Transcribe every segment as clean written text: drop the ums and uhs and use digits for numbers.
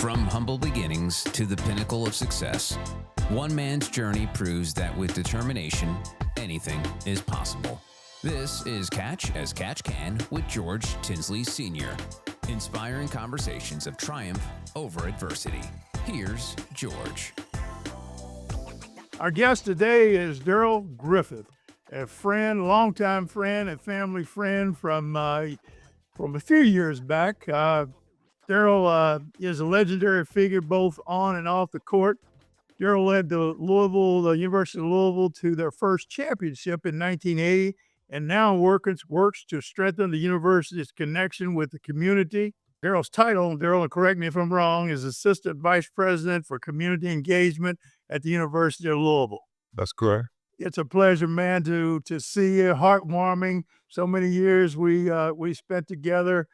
From humble beginnings to the pinnacle of success, one man's journey proves that with determination, anything is possible. This is Catch as Catch Can with George Tinsley Sr., inspiring conversations of triumph over adversity. Here's George. Our guest today is Darrell Griffith, a friend, longtime friend, a family friend from a few years back. Darrell is a legendary figure both on and off the court. Darrell led the University of Louisville to their first championship in 1980, and now works to strengthen the university's connection with the community. Darrell's title, Darrell, and correct me if I'm wrong, is Assistant Vice President for Community Engagement at the University of Louisville. That's correct. It's a pleasure, man, to see you. Heartwarming. So many years we spent together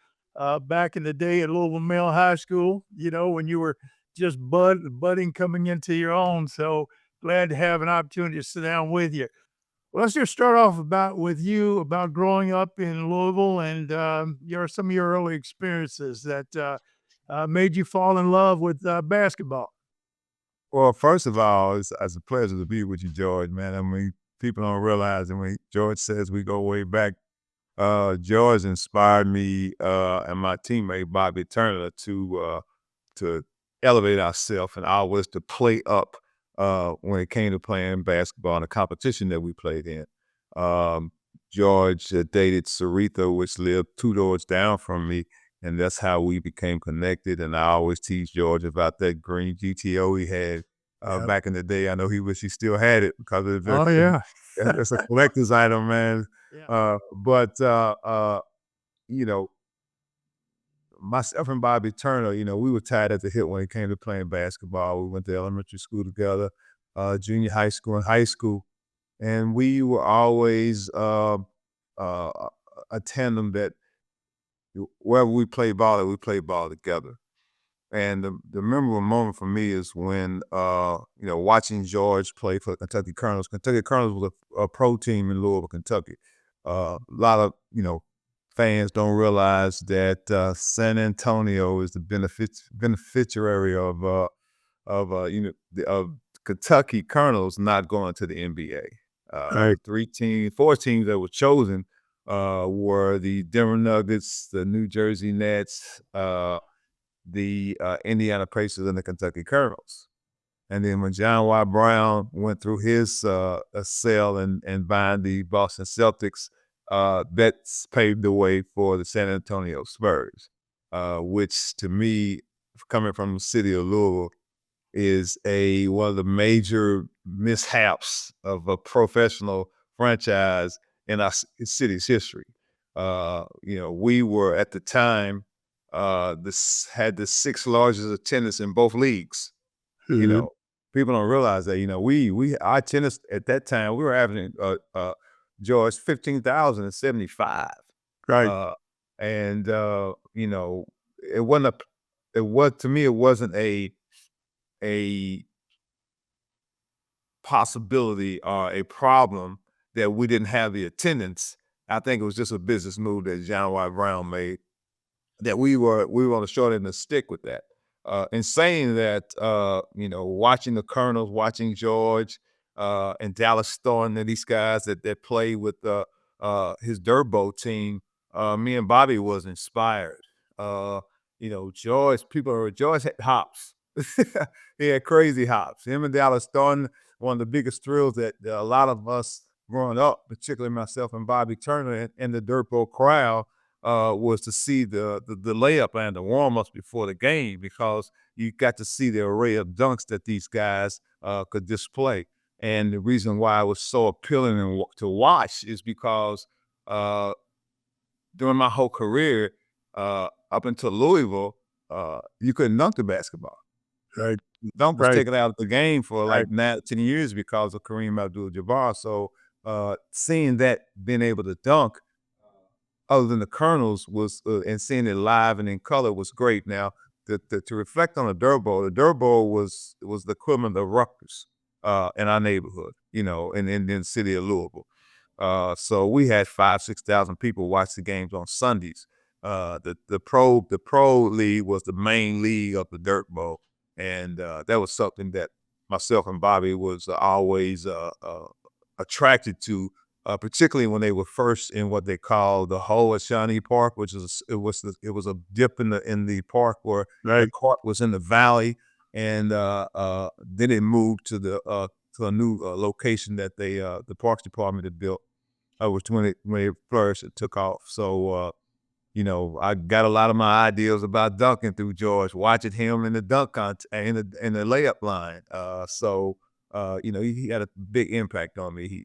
back in the day at Louisville Male High School, when you were just budding coming into your own. So glad to have an opportunity to sit down with you. Well, let's just start off with you about growing up in Louisville and some of your early experiences that made you fall in love with basketball. Well, first of all, it's a pleasure to be with you, George, man. I mean, people don't realize, George says we go way back. George inspired me and my teammate, Bobby Turner, to elevate ourselves and always to play up when it came to playing basketball in the competition that we played in. George dated Sarita, which lived 2 doors down from me, and that's how we became connected. And I always tease George about that green GTO he had back in the day. I know he wish he still had it because of the it's a collector's item, man. Yeah. Myself and Bobby Turner, we were tied at the hip when it came to playing basketball. We went to elementary school together, junior high school and high school. And we were always a tandem that wherever we played ball together. And the memorable moment for me is when, watching George play for the Kentucky Colonels. Kentucky Colonels was a pro team in Louisville, Kentucky. A lot of, fans don't realize that San Antonio is the beneficiary of Kentucky Colonels not going to the NBA. Right. 4 teams that were chosen were the Denver Nuggets, the New Jersey Nets, the Indiana Pacers, and the Kentucky Colonels. And then when John Y. Brown went through his sale and buying the Boston Celtics, that's paved the way for the San Antonio Spurs, which to me, coming from the city of Louisville, is one of the major mishaps of a professional franchise in our city's history. We were at the time had the 6th largest attendance in both leagues. Mm-hmm. People don't realize that. Our attendance at that time, we were averaging George 15,075. Right. It wasn't a possibility or a problem that we didn't have the attendance. I think it was just a business move that John Y. Brown made, that we were on the short end of the stick with that. In saying that, watching the Colonels, watching George and Dallas Thornton and these guys that play with his dirt boat team, me and Bobby was inspired. George had hops. He had crazy hops. Him and Dallas Thornton, one of the biggest thrills that a lot of us growing up, particularly myself and Bobby Turner and the dirt boat crowd, was to see the layup and the warm-ups before the game, because you got to see the array of dunks that these guys could display. And the reason why it was so appealing to watch is because during my whole career, up until Louisville, you couldn't dunk the basketball. Right. Dunk was taken out of the game for like Right. 9 to 10 years because of Kareem Abdul-Jabbar. So seeing that, being able to dunk, other than the Colonels, was and seeing it live and in color was great. Now, to reflect on the dirt bowl was the equivalent of Rutgers in our neighborhood, in the city of Louisville. So we had 5,000-6,000 people watch the games on Sundays. The pro league was the main league of the Dirt Bowl, and that was something that myself and Bobby was always attracted to, particularly when they were first in what they call the hole at Shawnee Park, which is it was a dip in the park where the court was in the valley, and then it moved to a new location that the Parks Department had built, which when it flourished, it took off. So I got a lot of my ideas about dunking through George, watching him in the dunk in the layup line. He had a big impact on me.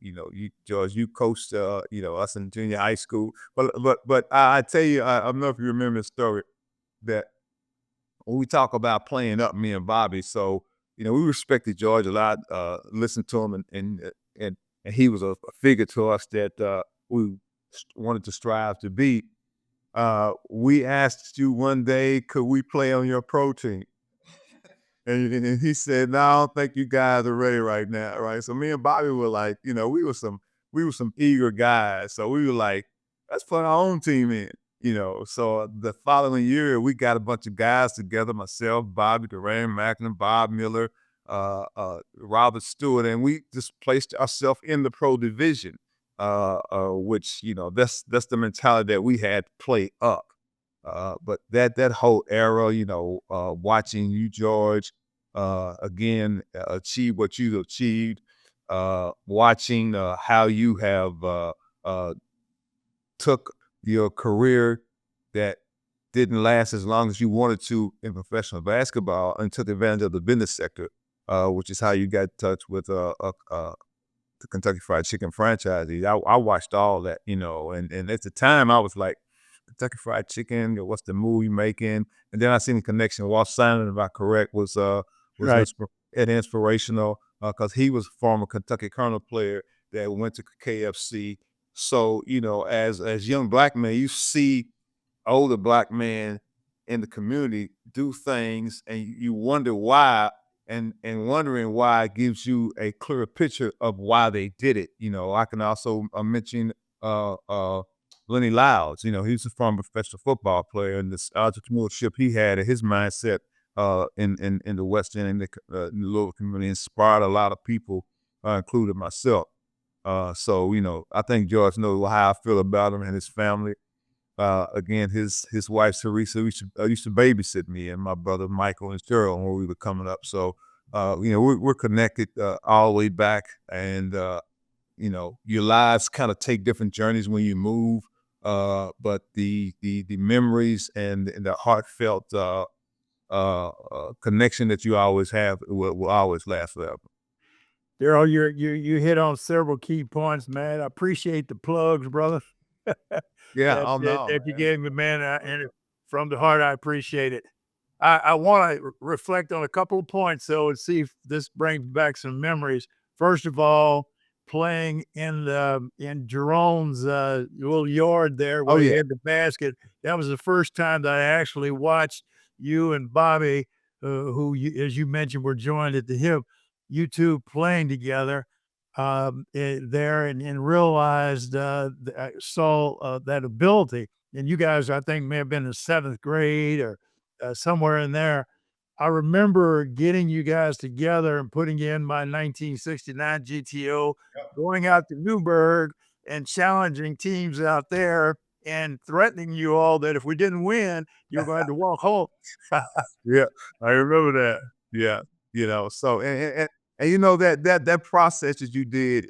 George, you coached, us in junior high school. But I tell you, I don't know if you remember the story that when we talk about playing up, me and Bobby. So we respected George a lot, listened to him, and he was a figure to us that we wanted to strive to be. We asked you one day, could we play on your pro team? And he said, no, I don't think you guys are ready right now, right? So me and Bobby were like, we were some eager guys. So we were like, let's put our own team in, So the following year, we got a bunch of guys together, myself, Bobby, Darrell Macklin, Bob Miller, Robert Stewart, and we just placed ourselves in the pro division, which, that's the mentality that we had to play up. But that whole era, watching you, George, again, achieve what you've achieved, watching how you have took your career that didn't last as long as you wanted to in professional basketball and took advantage of the business sector, which is how you got in touch with the Kentucky Fried Chicken franchises. I watched all that, and at the time I was like, Kentucky Fried Chicken, what's the movie making? And then I seen the connection. Walt Simon, if I'm correct, was Right. inspirational because he was a former Kentucky Colonel player that went to KFC. So as young black men, you see older black men in the community do things, and you wonder why. And wondering why gives you a clearer picture of why they did it. I can also mention Lenny Louds. He's a former professional football player, and this entrepreneurship he had and his mindset in the West End and the Louisville community inspired a lot of people, including myself. So I think George knows how I feel about him and his family. Again, his wife Teresa used to babysit me and my brother Michael and Cheryl when we were coming up. So we're connected all the way back, and your lives kind of take different journeys when you move, but the memories and the heartfelt connection that you always have will always last forever. Darrell, you hit on several key points, man. I appreciate the plugs, brother. Yeah, that, oh that, no, that you man. gave me, man. And from the heart, I appreciate it. I want to reflect on a couple of points, though, and see if this brings back some memories. First of all, playing in Jerome's little yard there Oh where he yeah, had the basket. That was the first time that I actually watched you and Bobby, as you mentioned, were joined at the hip. You two playing together there, and realized I saw that ability. And you guys, I think, may have been in seventh grade or somewhere in there. I remember getting you guys together and putting in my 1969 GTO, going out to Newburgh and challenging teams out there and threatening you all that if we didn't win, you were going to have to walk home. yeah, I remember that. Yeah, So and that process that you did,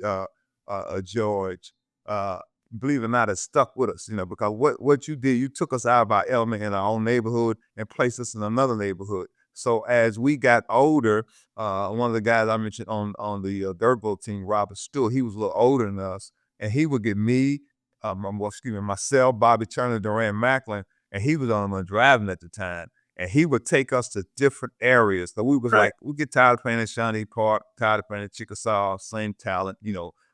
George, uh, believe it or not, has stuck with us. Because what you did, you took us out of our element in our own neighborhood and placed us in another neighborhood. So as we got older, one of the guys I mentioned on the dirt bowl team, Robert Stewart, he was a little older than us, and he would get me, myself, Bobby Turner, Duran Macklin, and he was on driving at the time. And he would take us to different areas. So we was Right. like, we get tired of playing at Shawnee Park, tired of playing at Chickasaw, same talent,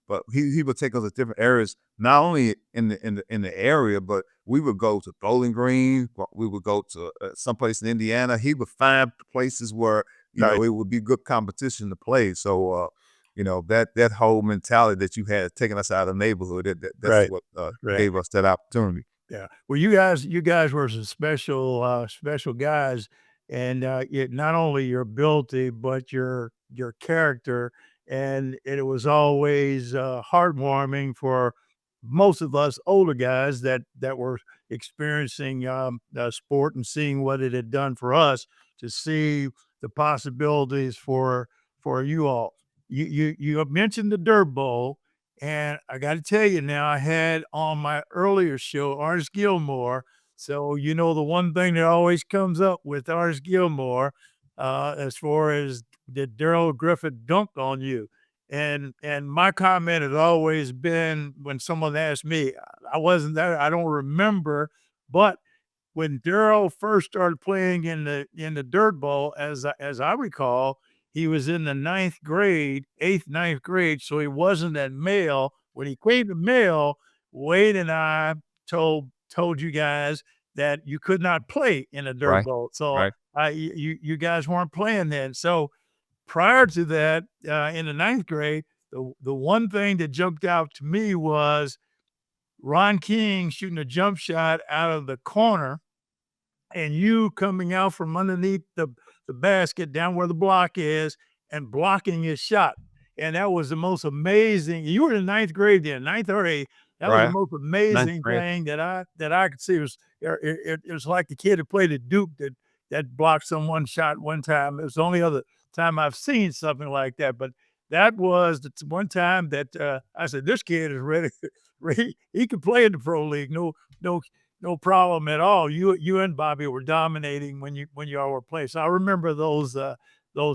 But he would take us to different areas, not only in the area, but we would go to Bowling Green. We would go to someplace in Indiana. He would find places where Right. it would be good competition to play. So that whole mentality that you had taking us out of the neighborhood, that's Right. what Right. gave us that opportunity. Yeah. Well, you guys were some special guys, and not only your ability, but your character, and it was always heartwarming for most of us older guys that were experiencing sport and seeing what it had done for us to see the possibilities for you all. You have mentioned the Dirt Bowl, and I got to tell you now, I had on my earlier show Artis Gilmore. So, the one thing that always comes up with Artis Gilmore, as far as did Darrell Griffith dunk on you? And my comment has always been when someone asked me, I wasn't there, I don't remember, but when Darrell first started playing in the Dirt Bowl, as I recall, he was in the ninth grade, eighth, ninth grade, so he wasn't at male. When he came to male, Wade and I told you guys that you could not play in a Dirt Right, Bowl. So right, you guys weren't playing then. So prior to that, in the ninth grade, the one thing that jumped out to me was Ron King shooting a jump shot out of the corner and you coming out from underneath the basket down where the block is and blocking his shot. And that was the most amazing. You were in ninth grade then, ninth or eighth. That was the right. most Ninth amazing grade. thing that I could see. It was like the kid who played at Duke that blocked someone's shot one time. It was the only other time I've seen something like that. But that was the one time that I said, this kid is ready. He could play in the pro league. No problem at all. You and Bobby were dominating when you all were playing. So I remember those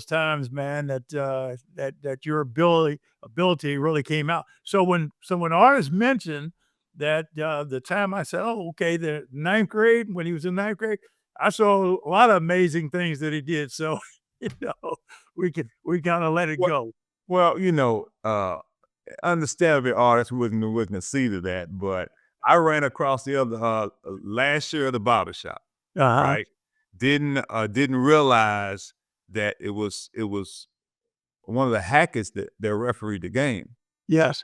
times, man, that your ability really came out. So when Artis mentioned that the time I said, oh, okay, the ninth grade, when he was in ninth grade, I saw a lot of amazing things that he did. So you know, we kind of let it Well, go. well, understandably, artists wouldn't concede to that, but I ran across the other last year at the barber shop, Uh-huh. right? Didn't realize that it was one of the Hackets that refereed the game, Yes.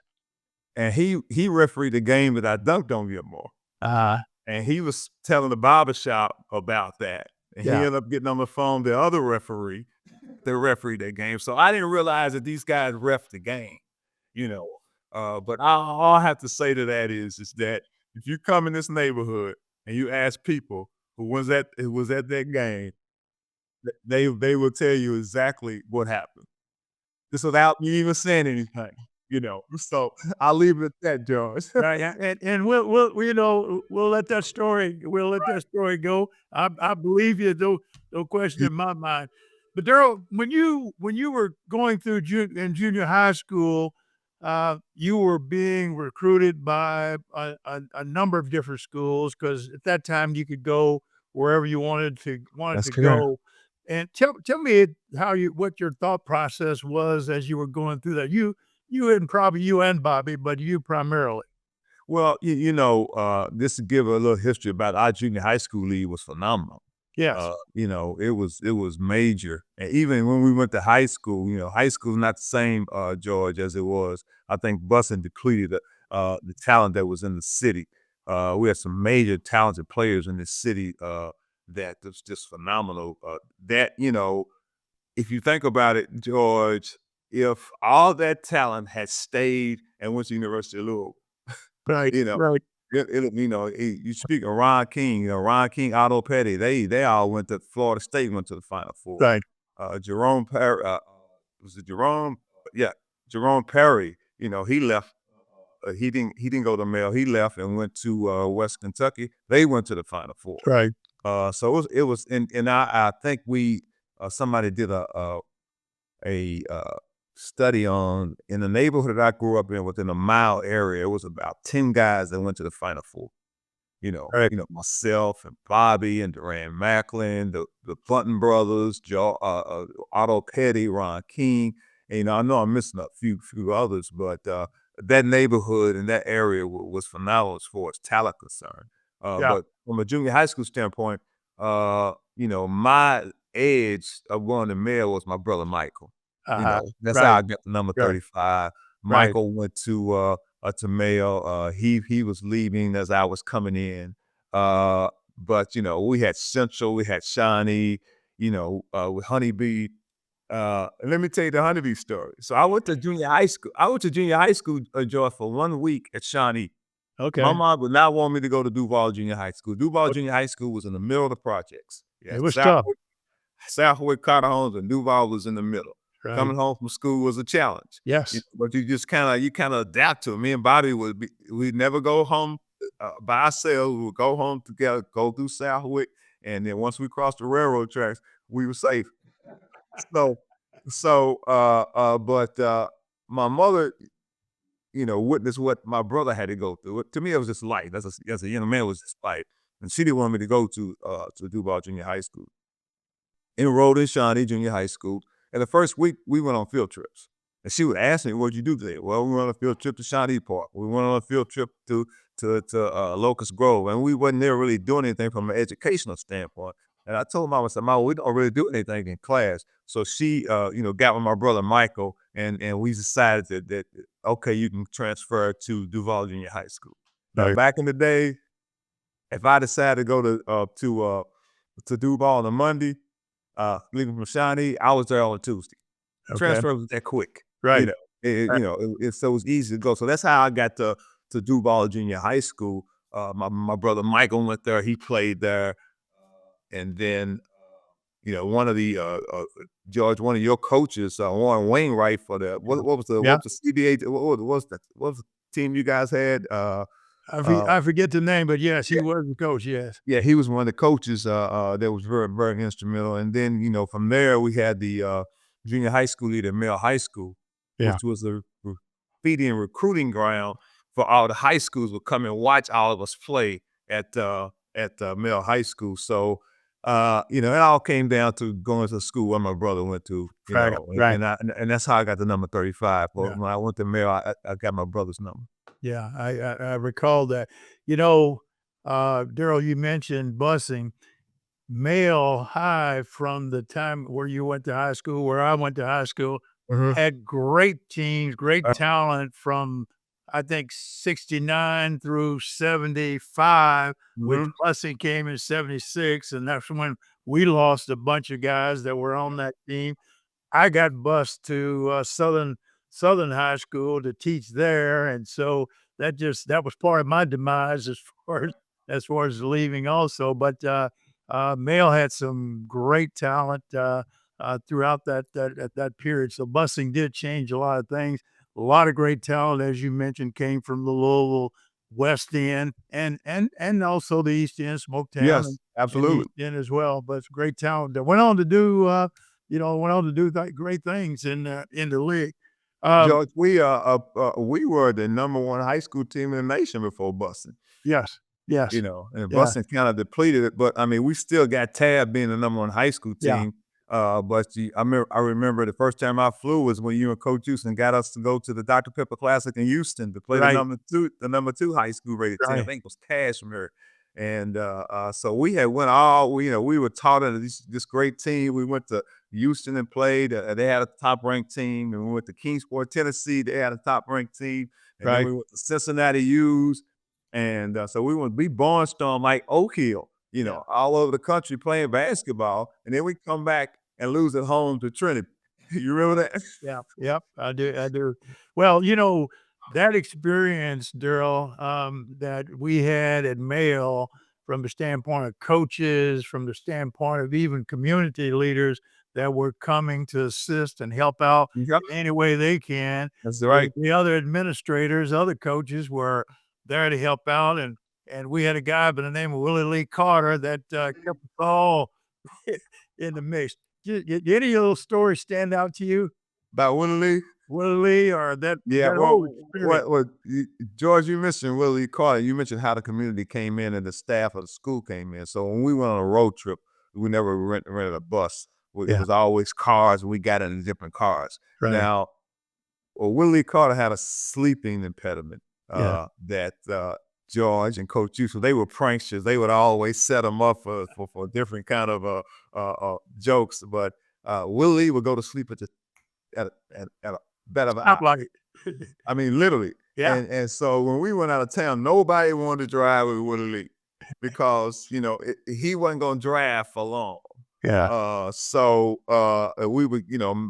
and he refereed the game that I dunked on Gilmore, Uh-huh. and he was telling the barber shop about that, and he Yeah. ended up getting on the phone the other referee that refereed that game. So I didn't realize that these guys ref the game, you know. But all I have to say to that is that if you come in this neighborhood and you ask people who was at that game, they will tell you exactly what happened, just without me even saying anything. So I'll leave it at that, George. Right, yeah, and we'll let that story go. I believe you, no question in my mind. But Darrell, when you were going through in junior high school, you were being recruited by a number of different schools because at that time you could go wherever you wanted That's to correct. go. And tell me what your thought process was as you were going through that. You and Bobby, but you primarily. Well, just to give a little history about our junior high school league was phenomenal. Yes. It was major. And even when we went to high school is not the same, George, as it was. I think busing depleted the talent that was in the city. We had some major talented players in the city that was just phenomenal. If you think about it, George, if all that talent had stayed and went to University of Louisville, Right, you know, right, you speak of Ron King, Ron King, Otto Petty, they all went to Florida State, went to the Final Four. right, Jerome Perry, was it Jerome? Yeah, Jerome Perry. He left. He didn't go to Mel. He left and went to West Kentucky. They went to the Final Four. right. So it was, and I think somebody did a study on in the neighborhood that I grew up in within a mile area. It was about 10 guys that went to the Final Four. Right. Myself and Bobby and Duran Macklin, the Bunton brothers, Otto Petty, Ron King. And, I know I'm missing a few others, but that neighborhood and that area was phenomenal as far as talent concerned. Yeah. But from a junior high school standpoint, my edge of going to Male was my brother Michael. Uh-huh. That's how Right, I got the number right, 35. right. Michael went to Male. He was leaving as I was coming in. But we had Central, we had Shawnee, with Honeybee. Let me tell you the Honeybee story. So I went to junior high school. George, for 1 week at Shawnee. My Okay. mom would not want me to go to Duval Junior High School. Duval Junior High School was in the middle of the projects. Yeah, It was tough. Southwick, Carter Homes, and Duval was in the middle. Right. Coming home from school was a challenge. Yes. But you just kind of adapt to it. Me and Bobby we'd never go home by ourselves. We would go home together, go through Southwick, and then once we crossed the railroad tracks, we were safe. But my mother, witnessed what my brother had to go through. To me, it was just life. As a young man, it was just life. And she didn't want me to go to Duval Junior High School. Enrolled in Shawnee Junior High School. And the first week, we went on field trips. And she would ask me, "What'd you do today?" Well, we went on a field trip to Shawnee Park. We went on a field trip to Locust Grove. And we wasn't there really doing anything from an educational standpoint. And I told Mama, I said, "Mama, we don't really do anything in class." So she, got with my brother Michael, and we decided that okay, you can transfer to Duval Junior High School. Now, Right. back in the day, if I decided to go to Duval on a Monday, leaving from Shawnee, I was there on a Tuesday. Okay. Transfer was that quick. Right. So it was easy to go. So that's how I got to Duval Junior High School. My brother Michael went there. He played there. And then, one of the George, one of your coaches, Warren Wainwright for the what was the CBA? What was the team you guys had? I forget the name, but yes, he was the coach. Yes. Yeah, he was one of the coaches that was very, very instrumental. And then, from there we had the junior high school leader at Male High School, Yeah. which was a graffiti and recruiting ground for all the high schools would come and watch all of us play at Male High School. So, it all came down to going to school where my brother went to, Right. Right. and that's how I got the number 35. But Yeah. when I went to Male, I got my brother's number. Yeah, I recall that. Darrell, you mentioned busing. Male High, from the time where you went to high school, where I went to high school, had great teams, great talent from, I think, 69 through 75, which busing came in 76, and that's when we lost a bunch of guys that were on that team. I got bused to Southern High School to teach there, and so that was part of my demise as far as leaving also. But Male had some great talent throughout that period. So busing did change a lot of things. A lot of great talent, as you mentioned, came from the Louisville West End and also the East End, Smoketown, Yes, and absolutely. the East End as well. But it's great talent that went on to do great things in the league. George, we were the number one high school team in the nation before busing. Yes, yes, And yeah, busing kind of depleted it, but I mean, we still got tabbed being the number one high school yeah, team. I remember the first time I flew was when you and Coach Houston got us to go to the Dr. Pepper Classic in Houston to play right, the number two high school rated team. I right, think it was Cashmere. And so we had went all, we were taught in this great team. We went to Houston and played. They had a top ranked team, and we went to Kingsport, Tennessee. They had a top ranked team, and then right. we went to Cincinnati U's, and so we barnstorm like Oak Hill, Yeah. all over the country playing basketball, and then we come back and lose at home to Trinity. You remember that? Yeah, yep, I do. Well, that experience, Darrell, that we had at Male, from the standpoint of coaches, from the standpoint of even community leaders that were coming to assist and help out Yep, in any way they can. that's right. The other administrators, other coaches were there to help out, and we had a guy by the name of Willie Lee Carter that kept us all in the mix. Did any of those stories stand out to you? About Willie Lee? Willie Lee, or Yeah, that well, whole experience? George, you mentioned Willie Carter. You mentioned how the community came in and the staff of the school came in. So when we went on a road trip, we never rented a bus. It Yeah. was always cars, and we got in different cars. Right. Now, Willie Carter had a sleeping impediment Yeah. that George and Coach Houston, they were pranksters. They would always set him up for different kind of jokes. But Willie would go to sleep at a bed of an Stop hour. like it. I mean, literally. Yeah. And so when we went out of town, nobody wanted to drive with Willie Lee. because, he wasn't going to drive for long. Yeah. We would,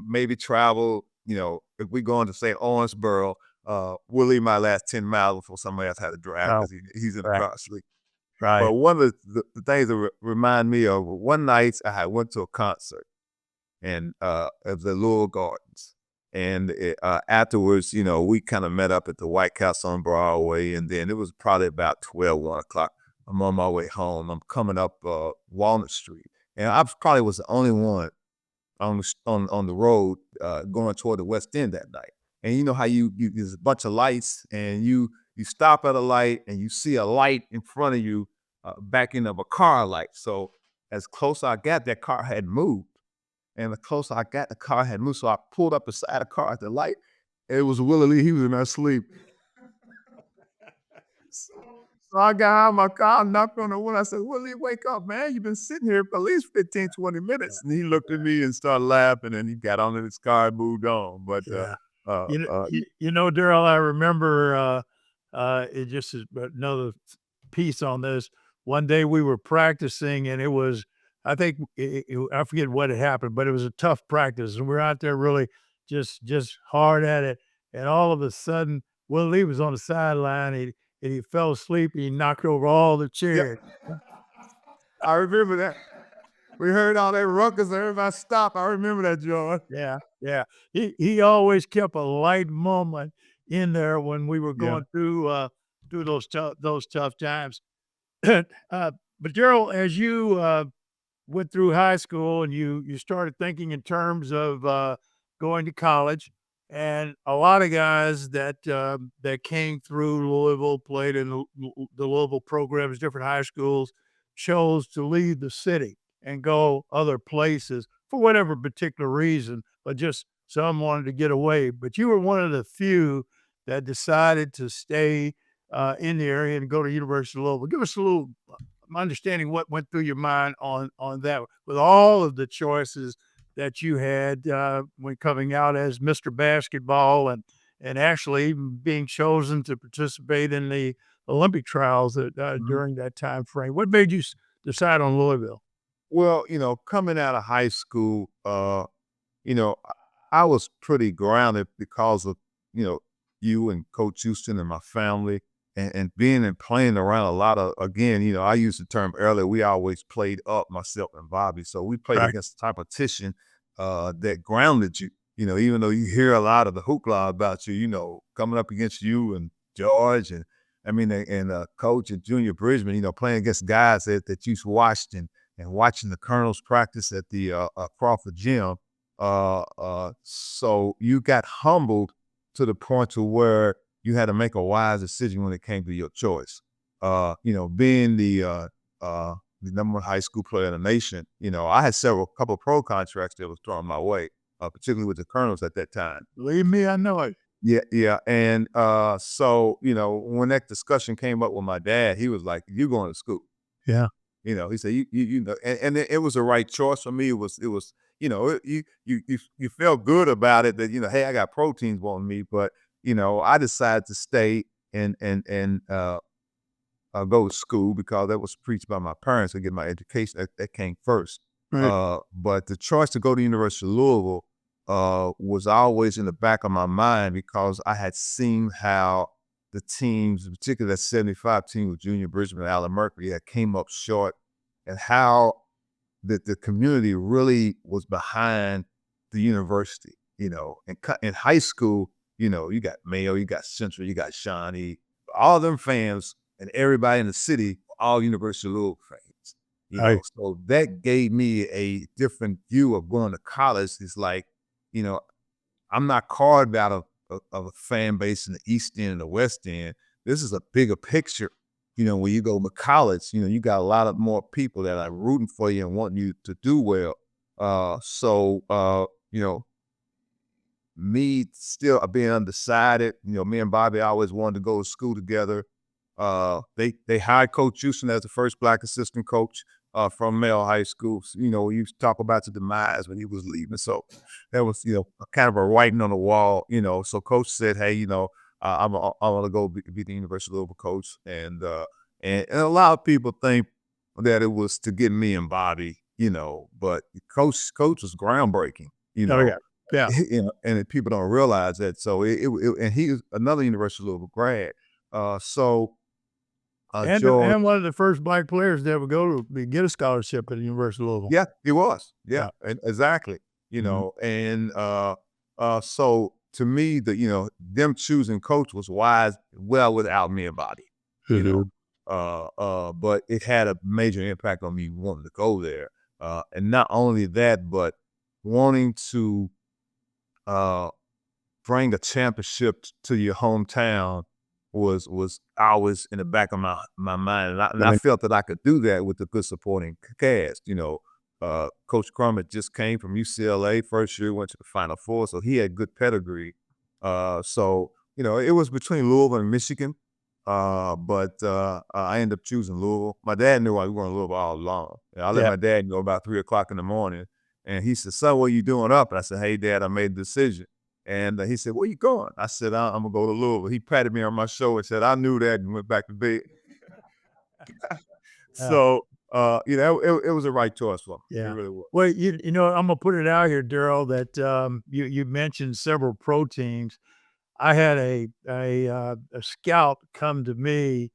maybe travel, if we going to say Owensboro, we'll leave my last 10 miles before somebody else had to drive Oh, because he's in the right. car asleep. Right. But one of the things that remind me of one night I had went to a concert and at the Louisville Gardens. And afterwards, we kind of met up at the White Castle on Broadway. And then it was probably about 1 o'clock. I'm on my way home. I'm coming up Walnut Street. And I probably was the only one on the road going toward the West End that night. And you know how you there's a bunch of lights and you stop at a light and you see a light in front of you backing up a car light. So as close I got, that car had moved. And the closer I got, the car had moved. So I pulled up beside the car at the light. And it was Willie Lee. He was in there asleep. So I got out of my car, knocked on the window. I said, Willie, wake up, man. You've been sitting here for at least 15, 20 minutes. And he looked at me and started laughing. And he got on in his car and moved on. But Yeah. uh, You know, uh, Darrell, I remember it just is another piece on this. One day we were practicing, and it was, I think, I forget what had happened, but it was a tough practice, and we are out there really just hard at it. And all of a sudden, Will Lee was on the sideline, and he fell asleep, and he knocked over all the Yep. chairs. I remember that. We heard all that ruckus, everybody stopped. I remember that, John. Yeah, yeah. He always kept a light moment in there when we were Yeah. going through those tough times. But Darrell, as you went through high school and you started thinking in terms of going to college, and a lot of guys that came through Louisville, played in the Louisville programs, different high schools, chose to leave the city and go other places for whatever particular reason, but just some wanted to get away. But you were one of the few that decided to stay in the area and go to University of Louisville. Give us a little understanding what went through your mind on that, with all of the choices that you had when coming out as Mr. Basketball, and actually even being chosen to participate in the Olympic trials during that time frame. What made you decide on Louisville? Well, coming out of high school, you know, I was pretty grounded because of, you and Coach Houston and my family and being and playing around a lot of, again, I used the term earlier, we always played up, myself and Bobby. So we played Right. against the competition that grounded you, even though you hear a lot of the hoopla about you, coming up against you and George and Coach and Junior Bridgman, playing against guys that you watched and watching the Colonels practice at the Crawford Gym. So you got humbled to the point to where you had to make a wise decision when it came to your choice. Being the number one high school player in the nation, I had couple of pro contracts that was thrown my way, particularly with the Colonels at that time. Believe me, I know it. Yeah. And so, when that discussion came up with my dad, he was like, "You going to school?" Yeah. He said, and it was the right choice for me. It was, you felt good about it that, hey, I got proteins wanting me, but, I decided to stay and go to school because that was preached by my parents to get my education. That came first. Right. But the choice to go to University of Louisville was always in the back of my mind because I had seen how the teams, particularly that 75 team with Junior Bridgman and Allen Mercury, that came up short, and how the community really was behind the university. In high school, you got Mayo, you got Central, you got Shawnee, all them fans, and everybody in the city, all University of Louisville fans. Right. So that gave me a different view of going to college. It's like, I'm not carved out of a fan base in the East End and the West End. This is a bigger picture. When you go to college, you got a lot of more people that are rooting for you and wanting you to do well. Me still being undecided, me and Bobby always wanted to go to school together. They hired Coach Houston as the first Black assistant coach from Male High School. We used to talk about the demise when he was leaving. So that was, kind of a writing on the wall, So Coach said, hey, I'm going to go be the University of Louisville coach. And And a lot of people think that it was to get me in body, but coach was groundbreaking, Oh yeah, yeah. and people don't realize that. So and he was another University of Louisville grad. So George, And one of the first black players to ever go to get a scholarship at the University of Louisville. yeah, he was, yeah, Yeah. and exactly, Mhm. and so to me, them choosing coach was wise, well, without me in body, you know. Mhm. But it had a major impact on me wanting to go there. And not only that, but wanting to uh, bring a championship to your hometown was always in the back of my mind. And I felt that I could do that with a good supporting cast. Coach Crum had just came from UCLA first year, went to the Final Four, so he had good pedigree. So it was between Louisville and Michigan. But I ended up choosing Louisville. My dad knew I was going to Louisville all along. And I let Yeah. my dad know about 3:00 in the morning. And he said, "Son, what are you doing up?" And I said, "Hey, Dad, I made a decision." And he said, "Where you going?" I said, "I'm going to go to Louisville." He patted me on my shoulder and said, "I knew that," and went back to bed. Yeah. So, it was the right choice for me. It Yeah. really was. Well, I'm gonna put it out here, Darrell, that you mentioned several pro teams. I had a scout come to me.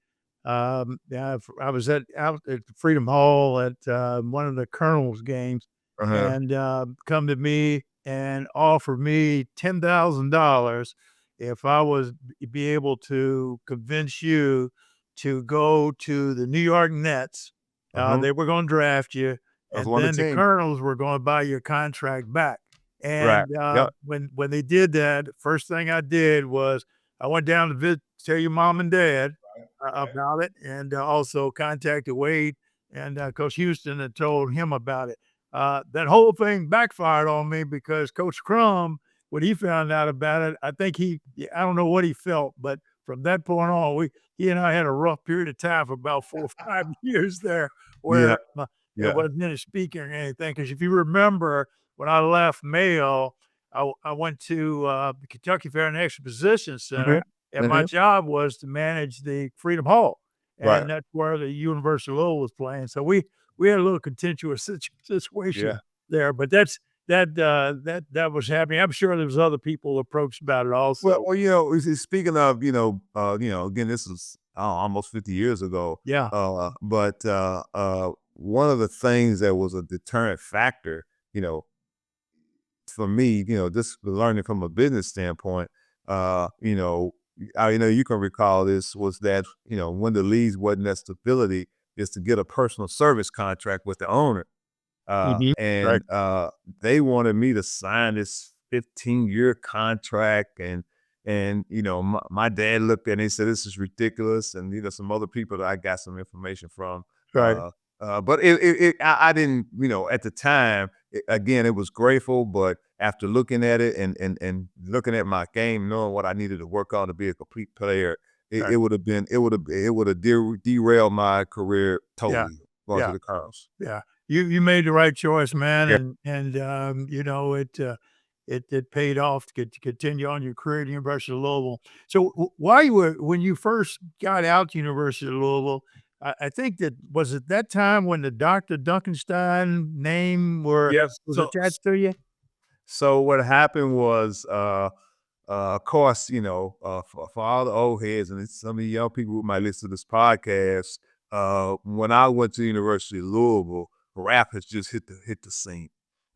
Yeah, I was out at Freedom Hall at one of the Colonels games, Uh-huh. and come to me and offer me $10,000 if I was be able to convince you to go to the New York Nets. Uh-huh. They were going to draft you, I was and one of then the the team. Colonels were going to buy your contract back. Right. And Yep. when they did that, first thing I did was I went down to tell your mom and dad about it, and also contacted Wade and Coach Houston and told him about it. That whole thing backfired on me because Coach Crum, when he found out about it, I don't know what he felt, but from that point on, he and I had a rough period of time for about 4 or 5 years there, Yeah. where there Yeah. wasn't any speaking or anything. Because if you remember, when I left Mayo, I went to the Kentucky Fair and Exposition Mhm. Center, and my Mhm. job was to manage the Freedom Hall, Right. and that's where the University of Louisville was playing. So we had a little contentious situation Yeah. there, but that was happening. I'm sure there was other people approached about it Well, also. speaking of, again, this is almost 50 years ago. Yeah. But one of the things that was a deterrent factor, for me, just learning from a business standpoint, you can recall this was that, when the leagues wasn't that stability, is to get a personal service contract with the owner. Mhm. Right. And they wanted me to sign this 15-year contract, and my dad looked at it and he said, "This is ridiculous." And some other people that I got some information from. Right. But I didn't, at the time. Again, it was grateful, but after looking at it and looking at my game, knowing what I needed to work on to be a complete player, Right. it would have derailed my career Yeah. totally going to Yeah. the Cardinals. Yeah. You made the right choice, man, Yeah. it paid off to continue on your career at the University of Louisville. So while you were when you first got out to University of Louisville, I think that was it that time when the Dr. Dunkenstein name Yes. was attached to you? So what happened was, of course, for all the old heads and some of the young people who might listen to this podcast, when I went to the University of Louisville, rap has just hit the scene.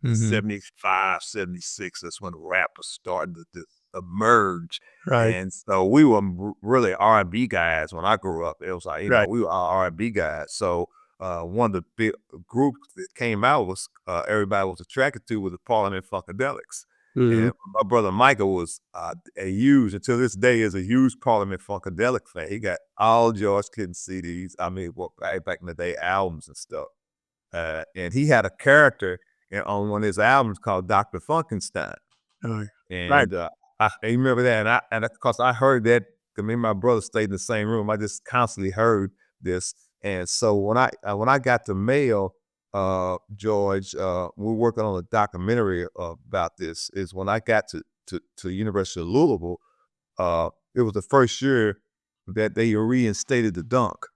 In Mhm. 75, 76, that's when rap was starting to emerge. Right. And so we were really R&B guys when I grew up. It was like, Right. we were all R&B guys. So one of the big groups that came out was everybody was attracted to was the Parliament Funkadelics. Mhm. And my brother Michael was until this day, is a huge Parliament Funkadelic fan. He got all George Clinton CDs. I mean, back in the day, albums and stuff. And he had a character on one of his albums called Dr. Funkenstein. Oh, right. And I remember that. And of course, I heard that because me and my brother stayed in the same room. I just constantly heard this. And so when I got to Mayo, George, we were working on a documentary about this. Is when I got to University of Louisville, it was the first year that they reinstated the dunk.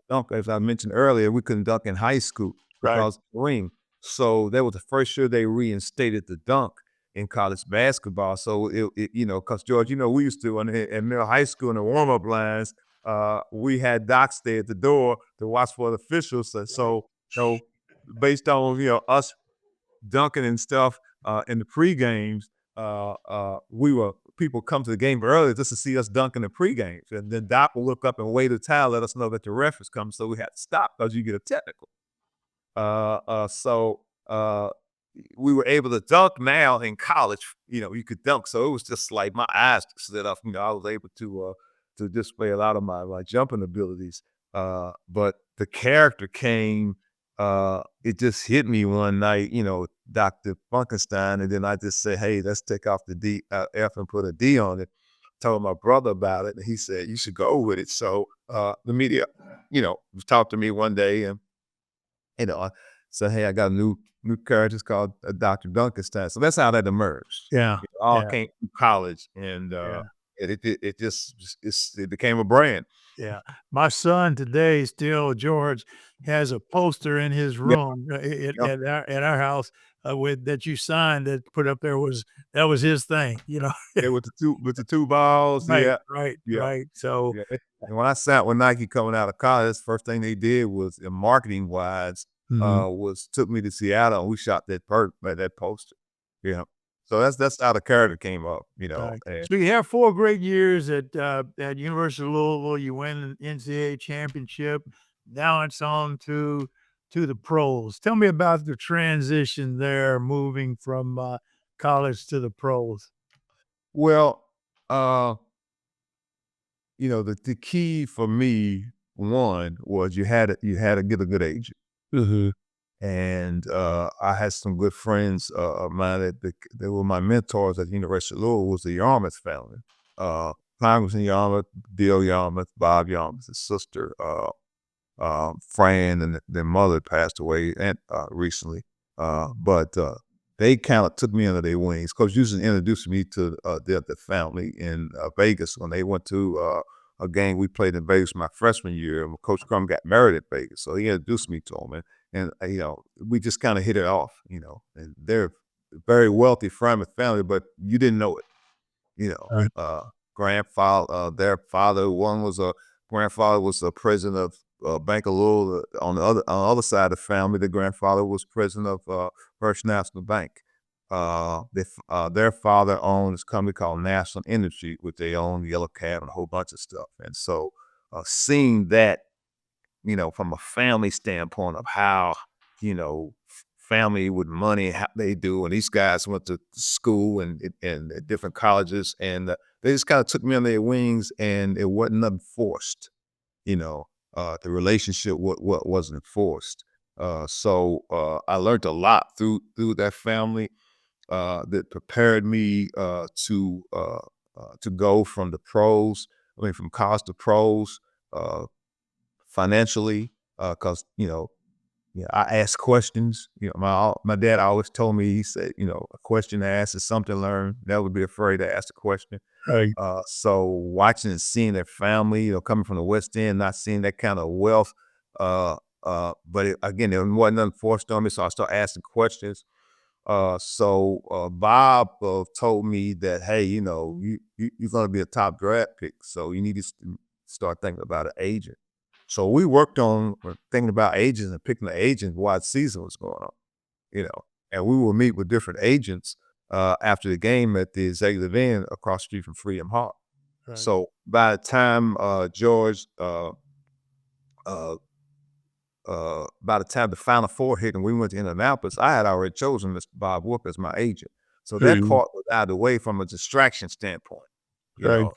Dunk, as I mentioned earlier, we couldn't dunk in high school Right. because of the ring. So that was the first year they reinstated the dunk in college basketball. So because George, we used to in middle high school in the warm up lines, we had docs there at the door to watch for the officials. So based on us dunking and stuff in the pre games, people come to the game early just to see us dunking the pre games, and then Doc will look up and wave a towel, let us know that the ref is coming, so we had to stop because you get a technical. So we were able to dunk now in college. You could dunk, so it was just like my eyes just lit up. I was able to display a lot of my jumping abilities. But the character came. It just hit me one night, Dr. Dunkenstein, and then I just said, "Hey, let's take off the D F and put a D on it." Told my brother about it, and he said, "You should go with it." So the media, talked to me one day, and I said, "Hey, I got a new character. It's called Dr. Dunkenstein." So that's how that emerged. Yeah. It all Yeah. came through college, and Yeah. it became a brand. Yeah. My son today still, George, has a poster in his Yeah, room yeah, at our house with that you signed that put up there that was his thing, yeah, with the two balls. Right, Yeah, right, yeah, right. So, yeah. And when I sat with Nike coming out of college, first thing they did was, marketing wise, mhm, was took me to Seattle, and we shot that poster. Yeah. So that's how the character came up. right. And So you have 4 great years at University of Louisville. You win an NCAA championship. Now it's on to the pros. Tell me about the transition there, moving from college to the pros. well, uh, the key for me, one, was you had to get a good agent. Mhm. And I had some good friends of mine they were my mentors at the University of Louisville. Was the Yarmouth family. Congressman Yarmouth, Bill Yarmouth, Bob Yarmouth, his sister, Fran, and their mother passed away recently. But they kind of took me under their wings. Coach Houston introduced me to the family in Vegas when they went to a game we played in Vegas my freshman year. And Coach Crum got married at Vegas, so he introduced me to him, and we just kind of hit it off. And they're a very wealthy family, but you didn't know it. You know, Right. grandfather, their father, one was a grandfather was a president of Bank of Louisville. On the other side of the family, the grandfather was president of First National Bank. Their father owned this company called National Energy, which they own Yellow Cab and a whole bunch of stuff. And so, seeing that, from a family standpoint of how, family with money, how they do. And these guys went to school and at different colleges, and they just kind of took me on their wings, and it wasn't nothing forced. The relationship what wasn't forced. So I learned a lot through that family that prepared me to go from the pros. I mean, from college to pros. Financially, because I ask questions. My dad always told me, he said, a question asked is something learned. Never be afraid to ask a question. Right. So watching and seeing their family, coming from the West End, not seeing that kind of wealth. But again, there wasn't nothing forced on me, so I started asking questions. So Bob told me that, hey, you're going to be a top draft pick, so you need to start thinking about an agent. So we worked on thinking about agents and picking the agent while the season was going on, and we would meet with different agents after the game at the executive end across the street from Freedom Hall. Right. So by the time George, by the time the Final Four hit and we went to Indianapolis, I had already chosen Mr. Bob Wook as my agent. So that True. part was out of the way from a distraction standpoint. You Right. know,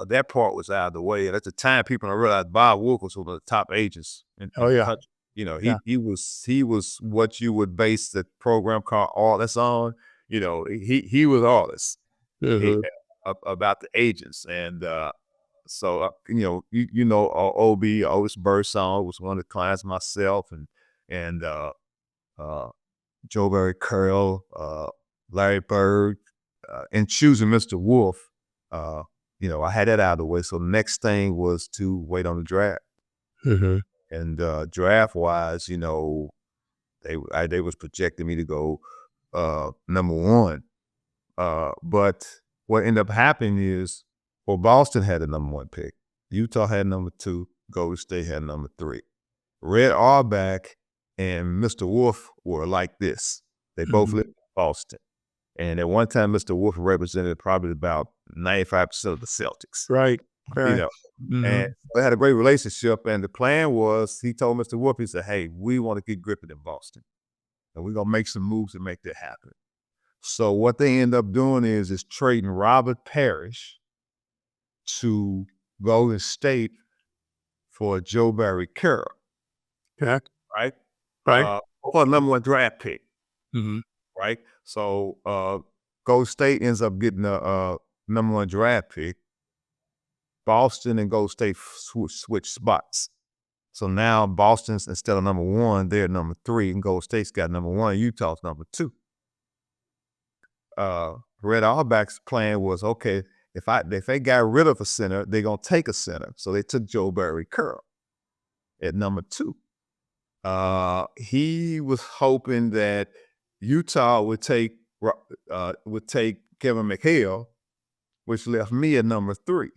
that part was out of the way. And at the time, people don't realize Bob Wook was one of the top agents in Oh, the yeah. country. He Yeah. he was what you would base the program called All This on. He was all this he, Mhm. about the agents. And so, OB, Otis Birdsong was one of the clients myself, and Joe Barry Curl, Larry Bird, and choosing Mr. Wolf. I had that out of the way. So the next thing was to wait on the draft. Mhm. And draft wise, you know, they was projecting me to go number one. But what ended up happening is, well, Boston had the number one pick, Utah had number two, Golden State had number three. Red Auerbach and Mr. Wolf were like this. They both Mhm. lived in Boston. And at one time, Mr. Wolf represented probably about 95% of the Celtics, Right. you Right. know. And Mhm. they had a great relationship. And the plan was, he told Mr. Wolf, he said, hey, we want to get Griffith in Boston. And we're going to make some moves to make that happen. So what they end up doing is trading Robert Parrish to Golden State for Joe Barry Carroll, Okay. right? Right. For a number one draft pick, Mhm. right? So Golden State ends up getting a number one draft pick. Boston and Golden State switch spots. So now Boston's, instead of number one, they're number three, and Golden State's got number one, Utah's number two. Red Auerbach's plan was, okay, if they got rid of a center, they're gonna take a center. So they took Joe Barry Carroll at number two. He was hoping that Utah would take Kevin McHale, which left me at number three.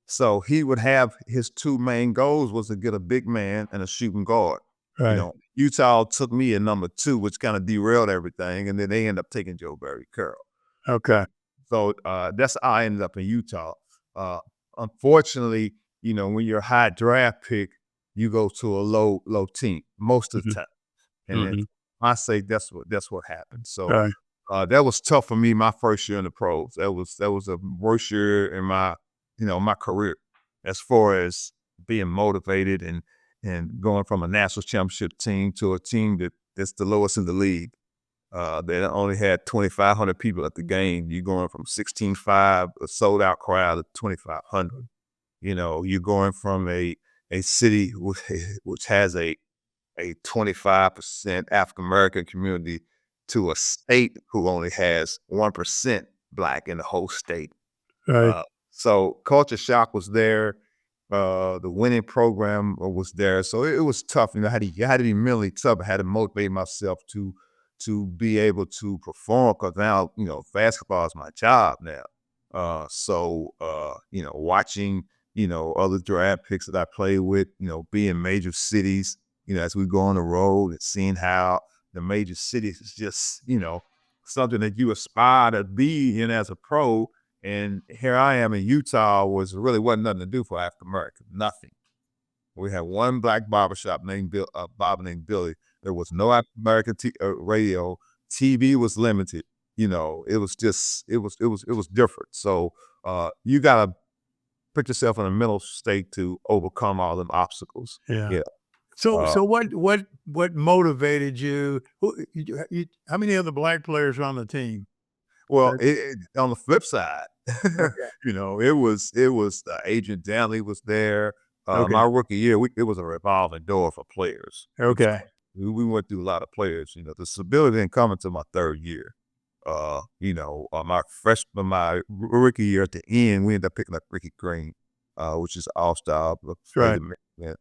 So he would have his two main goals was to get a big man and a shooting guard. You Right. know, Utah took me at number two, which kind of derailed everything, and then they end up taking Joe Barry Carroll. Okay. So that's how I ended up in Utah. Unfortunately, you know, when you're a high draft pick, you go to a low team most of the Mhm. time, and then Mhm. I say that's what happened. So Right. that was tough for me my first year in the pros. That was a worst year in my career, as far as being motivated and going from a national championship team to a team that's the lowest in the league. They only had 2,500 people at the game. You're going from 16,500, a sold out crowd, to 2,500. You know, you're going from a city which has a 25% African American community to a state who only has 1% Black in the whole state. Right. Uh, so culture shock was there. The winning program was there, so it was tough. You know, I had to be mentally tough. I had to motivate myself to be able to perform, because now, you know, basketball is my job now. You know, watching, you know, other draft picks that I play with, you know, be in major cities, you know, as we go on the road, and seeing how the major cities is just, you know, something that you aspire to be in as a pro. And here I am in Utah, wasn't nothing to do for African American, nothing. We had one Black barbershop named Bob named Billy. There was no African American radio. TV was limited. You know, it was just it was different. So you gotta put yourself in a mental state to overcome all them obstacles. Yeah. Yeah. So Uh, so what motivated you? How many other Black players are on the team? Well, That on the flip side, Okay. you know, it was Agent Danley was there. Okay. My rookie year, it was a revolving door for players. Okay. We went through a lot of players. You know, the stability didn't come until my third year. My rookie year at the end, we ended up picking up Ricky Green, which is all-star, played Right. the man.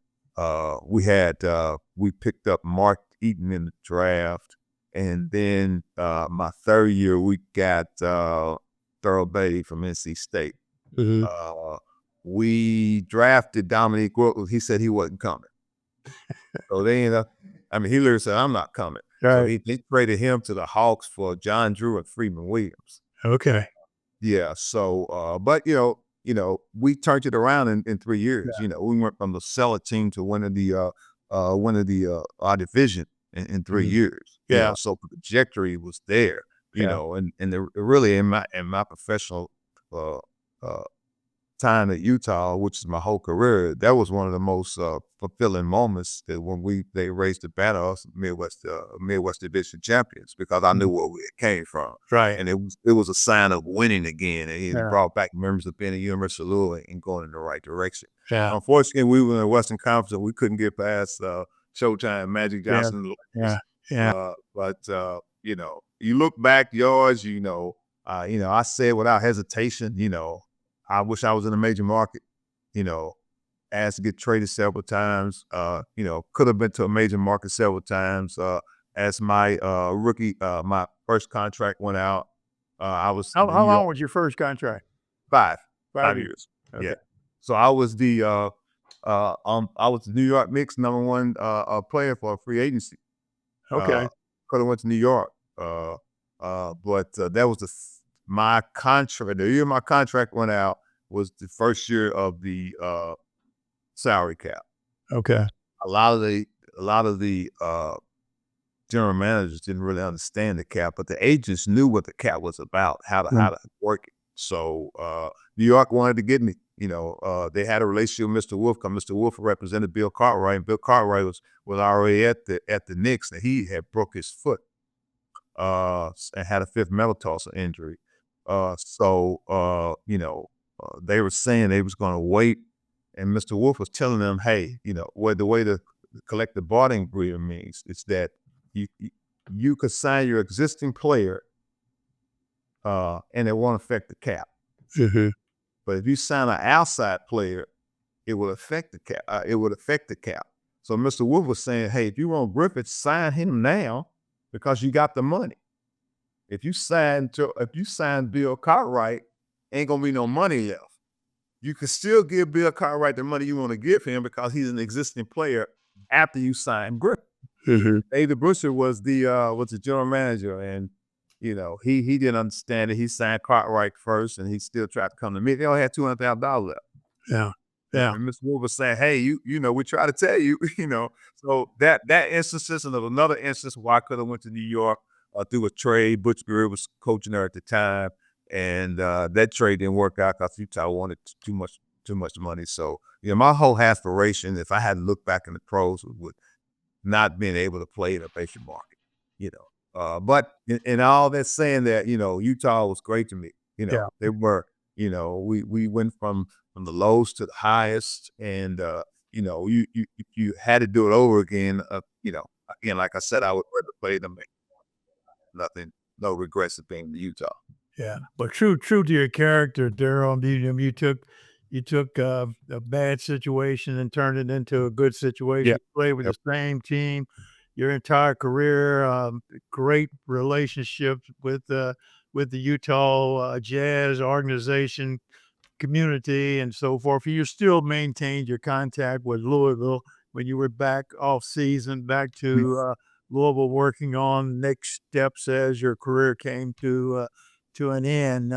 We picked up Mark Eaton in the draft. And then my third year, we got Darrell Griffith from NC State. Mhm. We drafted Dominique Wilkins. He said he wasn't coming. So they ended up, he literally said, I'm not coming. So Right. they traded him to the Hawks for John Drew and Freeman Williams. Okay. Yeah. So, but we turned it around in 3 years. You know, we went from the cellar team to winning our division in 3 years. You Yeah. know, so the trajectory was there. You Yeah. know, and really in my professional uh, uh, time at Utah, which is my whole career, that was one of the most fulfilling moments, that when they raised the banner us Midwest Division champions, because I knew Mhm. where we came from, Right. and it was a sign of winning again, and it Yeah. brought back memories of being at University of Louisville and going in the right direction. Yeah. Unfortunately, we were in the Western Conference and we couldn't get past Showtime, Magic Yeah. Johnson, and the Yeah. Lakers. Yeah. But you look back, yours, I said without hesitation, I wish I was in a major market, you know, asked to get traded several times. Could have been to a major market several times. As my rookie, my first contract went out, I was in How New York long was your first contract? five 5 five years. years. Okay. Yeah. So I was the New York Knicks #1 player for a free agency. Okay. Could have went to New York, but that was my contract. The year my contract went out was the first year of the salary cap. Okay. A lot of the general managers didn't really understand the cap, but the agents knew what the cap was about, how to work it. So New York wanted to get me. They had a relationship with Mr. Wolf, because Mr. Wolf represented Bill Cartwright, and Bill Cartwright was already at the Knicks, and he had broke his foot and had a fifth metatarsal injury. They were saying they was going to wait, and Mr. Wolf was telling them, hey, the way the collective bargaining agreement means is that you could sign your existing player, and it won't affect the cap. Mm-hmm. But if you sign an outside player, it would affect the cap. So Mr. Wolf was saying, hey, if you want Griffith, sign him now because you got the money. If you sign Bill Cartwright, ain't gonna be no money left. You can still give Bill Cartwright the money you want to give him because he's an existing player after you sign Griffith. Mm-hmm. David Busher was the general manager, and he didn't understand it. He signed Cartwright first, and he still tried to come to me. They only had $200,000 left. Yeah. Yeah. And Mr. Wolf was saying, hey, we try to tell you, So that instance and another instance where I could have went to New York through a trade. Butch Greer was coaching there at the time, and that trade didn't work out because Utah wanted too much money. So my whole aspiration, if I had to look back in the pros, would not being able to play in a basic market. But in all that saying that, Utah was great to me. Yeah. They were. We went from the lows to the highest, and you had to do it over again. Again, like I said, I would rather play them. No regrets of being in Utah. Yeah, but true to your character, Darrell. You took a bad situation and turned it into a good situation. Yeah. You played with the same team your entire career. Great relationships with the Utah Jazz organization, community, and so forth. You still maintained your contact with Louisville when you were back off season, back to Louisville, working on next steps as your career came to an end.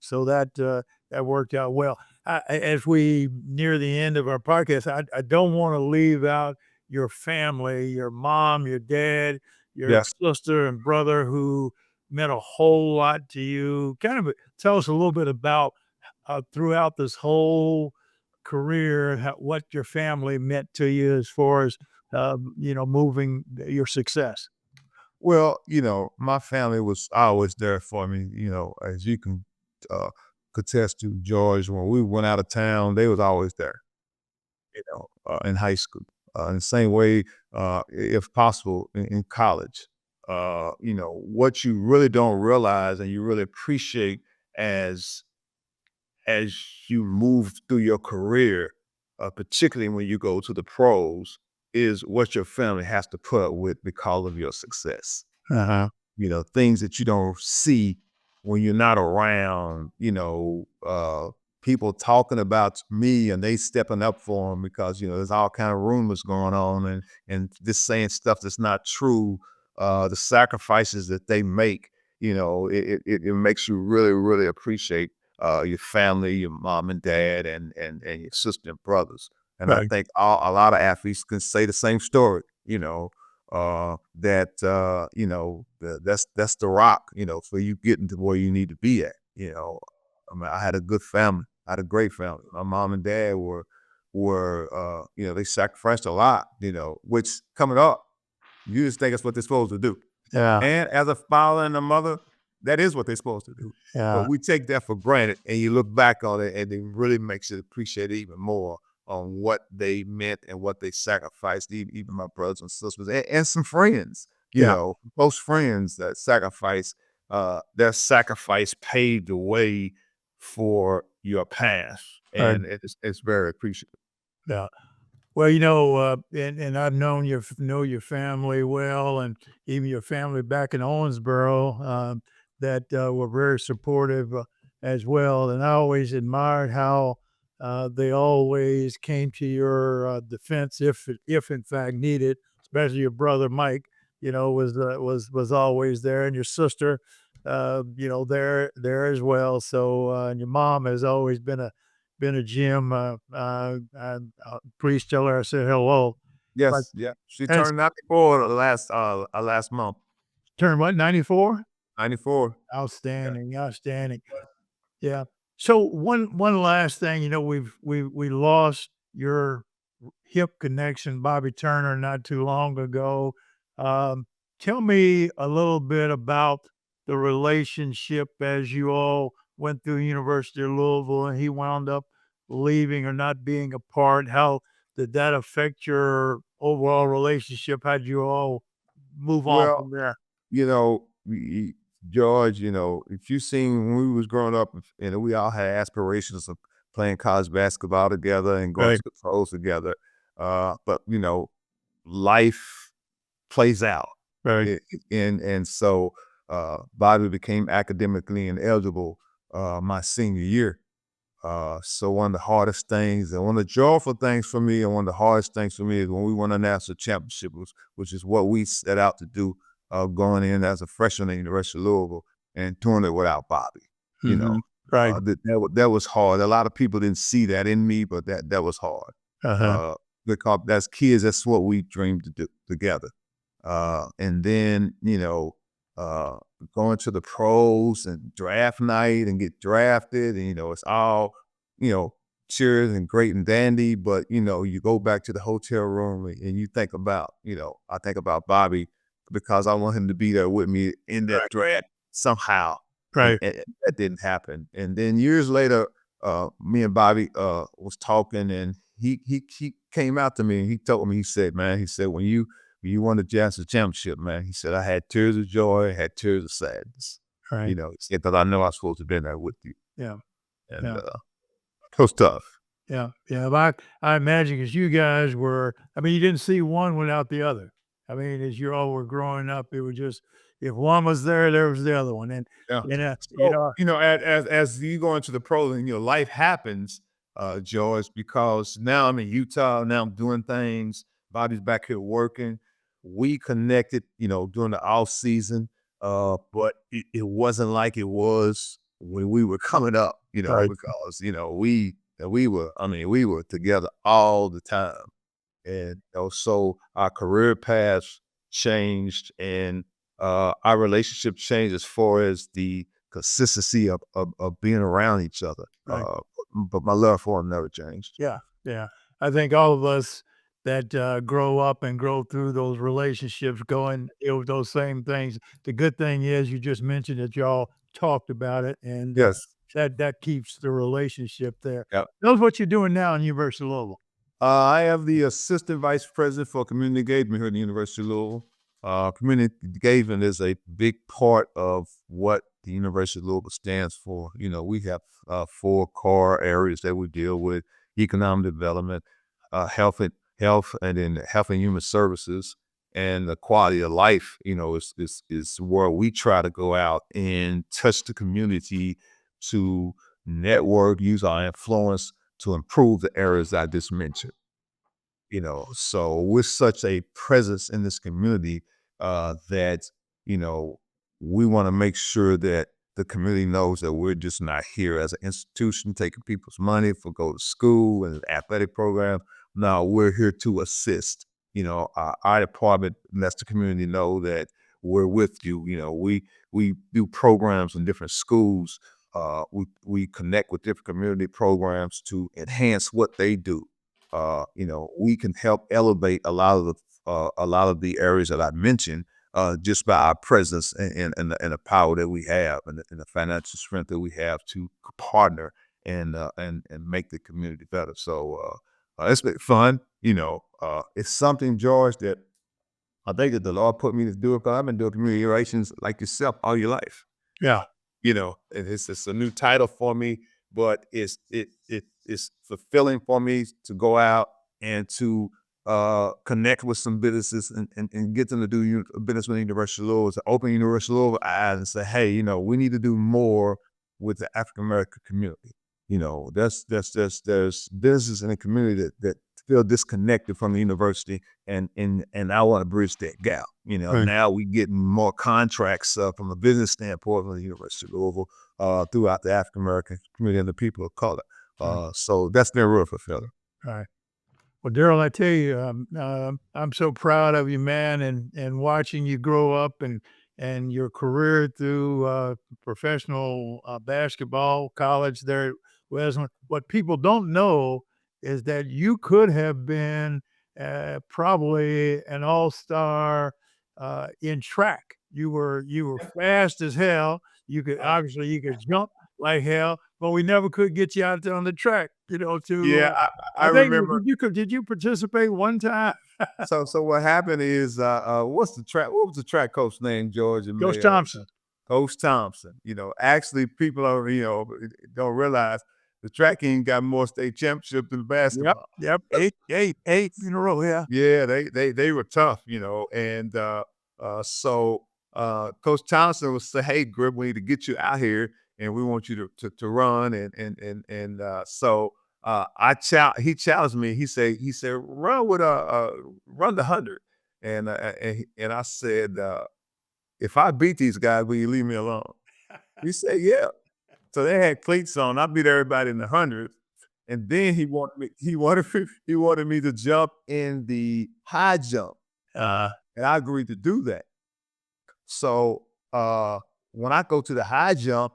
So that worked out well. As we near the end of our podcast, I don't want to leave out your family, your mom, your dad, your Yes. sister and brother, who meant a whole lot to you. Kind of tell us a little bit about throughout this whole career, what your family meant to you as far as moving your success. Well, my family was always there for me. As you can contest to, George, when we went out of town, they was always there. In high school, in the same way, if possible, in college. What you really don't realize and you really appreciate as you move through your career, particularly when you go to the pros, is what your family has to put up with because of your success. Uh-huh. Things that you don't see when you're not around, people talking about me and they stepping up for them because, there's all kind of rumors going on and just saying stuff that's not true. The sacrifices that they make, it makes you really, really appreciate your family, your mom and dad, and your sister and brothers. And Right. I think a lot of athletes can say the same story, that's the rock, for you getting to where you need to be at. I had a good family. I had a great family. My mom and dad were they sacrificed a lot, which coming up, you just think it's what they're supposed to do. Yeah. And as a father and a mother, that is what they're supposed to do. Yeah. But we take that for granted, and you look back on it, and it really makes you appreciate it even more on what they meant and what they sacrificed, even my brothers and sisters, and some friends, close friends that sacrifice, their sacrifice paved the way for your path. And it's very appreciative. Yeah. Well, and I've know your family well, and even your family back in Owensboro, that were very supportive as well. And I always admired how they always came to your defense if in fact needed. Especially your brother Mike, was always there, and your sister, there as well. So, and your mom has always been a gym. Please tell her I said hello. But Yes, yeah. She has turned 94 last month. turned what, 94? 94. Yeah. Outstanding, outstanding. Yeah. So one last thing, we lost your hip connection, Bobby Turner, not too long ago. Um, Tell me a little bit about the relationship as you all went through University of Louisville and he wound up leaving or not being a part. How did that affect your overall relationship? How'd you all move on Well, from there? George, if you seen when we was growing up, we all had aspirations of playing college basketball together and going Right, to the pros together. But life plays out. right, And so Bobby became academically ineligible my senior year. So one of the hardest things and one of the joyful things for me and one of the hardest things for me is when we won a national championship, which is what we set out to do going in as a freshman at the University of Louisville and doing it without Bobby. You know, mhm, right, that was hard. A lot of people didn't see that in me, but that was hard. uh-huh, Uh, because as kids, that's what we dreamed to do together. And then, uh, going to the pros and draft night and get drafted. And, it's all, you know, cheers and great and dandy. But, you go back to the hotel room and you think about, I think about Bobby because I want him to be there with me in that right, draft somehow. And, right, and that didn't happen. And then years later, me and Bobby was talking and he came out to me and he told me, he said, man, when you won the Jackson championship, man, he said, I had tears of joy, I had tears of sadness. right, He said, because I know I was supposed to be there with you. yeah, And yeah. it was tough. Yeah, yeah, but I imagine because you guys were I mean, you didn't see one without the other. I mean, as you all were growing up, it was just if one was there was the other one, and Yeah. and, So, as you go into the pros and life happens, George, because now I'm in Utah, now I'm doing things. Bobby's back here working. We connected, during the off season, but it wasn't like it was when we were coming up, right, because we were together all the time. And so our career paths changed and our relationship changed as far as the consistency of being around each other. right. But my love for him never changed. Yeah, yeah. I think all of us that, grow up and grow through those relationships going those same things. The good thing is you just mentioned that y'all talked about it, and, Yes. that keeps the relationship there. Yep. Tell us what you're doing now in University of Louisville. I am the assistant vice president for community engagement here at the University of Louisville. Community engagement is a big part of what the University of Louisville stands for. We have 4 core areas that we deal with: economic development, health, and then health and human services, and the quality of life. Is where we try to go out and touch the community to network, use our influence to improve the areas I just mentioned. So we're such a presence in this community that you know we want to make sure that the community knows that we're just not here as an institution taking people's money for go to school and athletic program. No, we're here to assist. Our department lets the community know that we're with you. We do programs in different schools. We connect with different community programs to enhance what they do. We can help elevate a lot of the areas that I mentioned just by our presence and the power that we have and the financial strength that we have to partner and make the community better. So it's been fun. It's something, George, that I think that the Lord put me to do it because I've been doing community relations like yourself all your life. Yeah, And it's a new title for me, but it's fulfilling for me to go out and to connect with some businesses and get them to do business with the University of Louisville, to open University of Louisville eyes and say, hey, we need to do more with the African American community. There's businesses in the community that feel disconnected from the university, and I want to bridge that gap. Right. Now we getting more contracts from a business standpoint from the University of Louisville throughout the African American community and the people of color. So that's been real fulfilling. All right. Well, Darrell, I tell you, I'm so proud of you, man, and watching you grow up and your career through professional basketball, college there at Wesleyan. What people don't know is that you could have been probably an all-star in track. You were fast as hell. You could jump like hell, but we never could get you out there on the track. Yeah, I think remember. did you participate one time? So what happened is, what was the track coach name, George? Coach Thompson. Coach Thompson. Actually, people don't realize the track team got more state championships than basketball. Yep. Eight in a row. Yeah. Yeah, they were tough, and so Coach Thompson was say, hey, Grib, we need to get you out here, and we want you to run, and so he challenged me. He said run with run the 100, and I said, if I beat these guys, will you leave me alone? He said, yeah. So they had cleats on. I beat everybody in the 100, and then he wanted me to jump in the high jump, and I agreed to do that. So when I go to the high jump,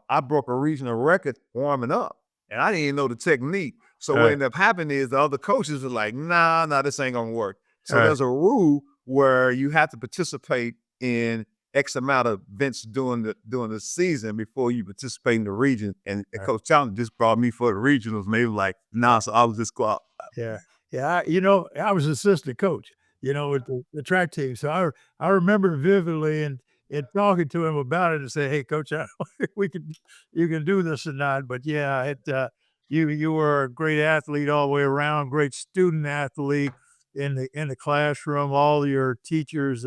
I broke a regional record warming up, and I didn't even know the technique. So what ended up happening is the other coaches were like, nah, this ain't gonna work. So there's a rule where you have to participate in X amount of events during the season before you participate in the region. And Coach Thompson just brought me for the regionals, and they were like, nah, so I was just go out. Yeah. I was assistant coach, with the track team. So I remember vividly and talking to him about it and say, hey, Coach, you can do this or not. But yeah, you were a great athlete all the way around, great student athlete in the classroom. All your teachers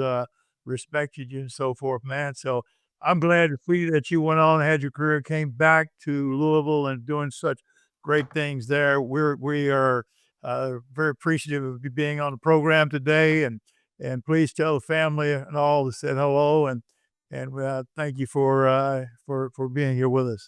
respected you and so forth, man. So I'm glad to see that you went on and had your career, came back to Louisville and doing such great things there. We are very appreciative of you being on the program today, and please tell the family and all that said hello, and thank you for being here with us.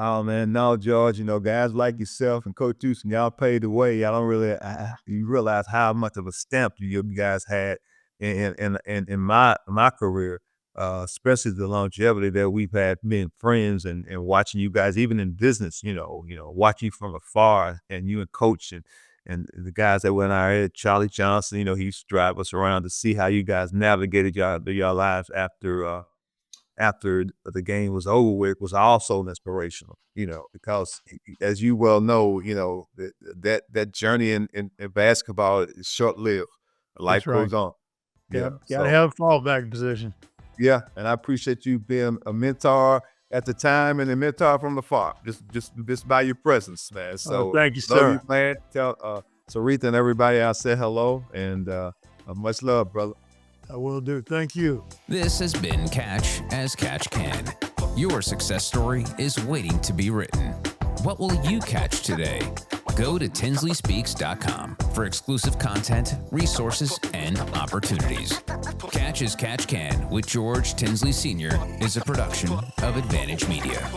Oh man, no, George. Guys like yourself and Coach Houston, y'all paid the way. Y'all don't really you realize how much of a stamp you guys had in my career, especially the longevity that we've had being friends and watching you guys, even in business. Watching you from afar, and you and Coach and the guys that were in our head, Charlie Johnson. He used to drive us around to see how you guys navigated your lives after the game was over with, was also inspirational, because as you well know, that journey in basketball is short-lived. Life goes on. Yeah. Gotta have a fallback position. Yeah. And I appreciate you being a mentor at the time and a mentor from afar, just by your presence, man. So thank you, sir. Love you, man. Tell Sarita and everybody I said hello, and much love, brother. I will do. Thank you. This has been Catch as Catch Can. Your success story is waiting to be written. What will you catch today? Go to tinsleyspeaks.com for exclusive content, resources, and opportunities. Catch as Catch Can with George Tinsley Sr. is a production of Advantage Media.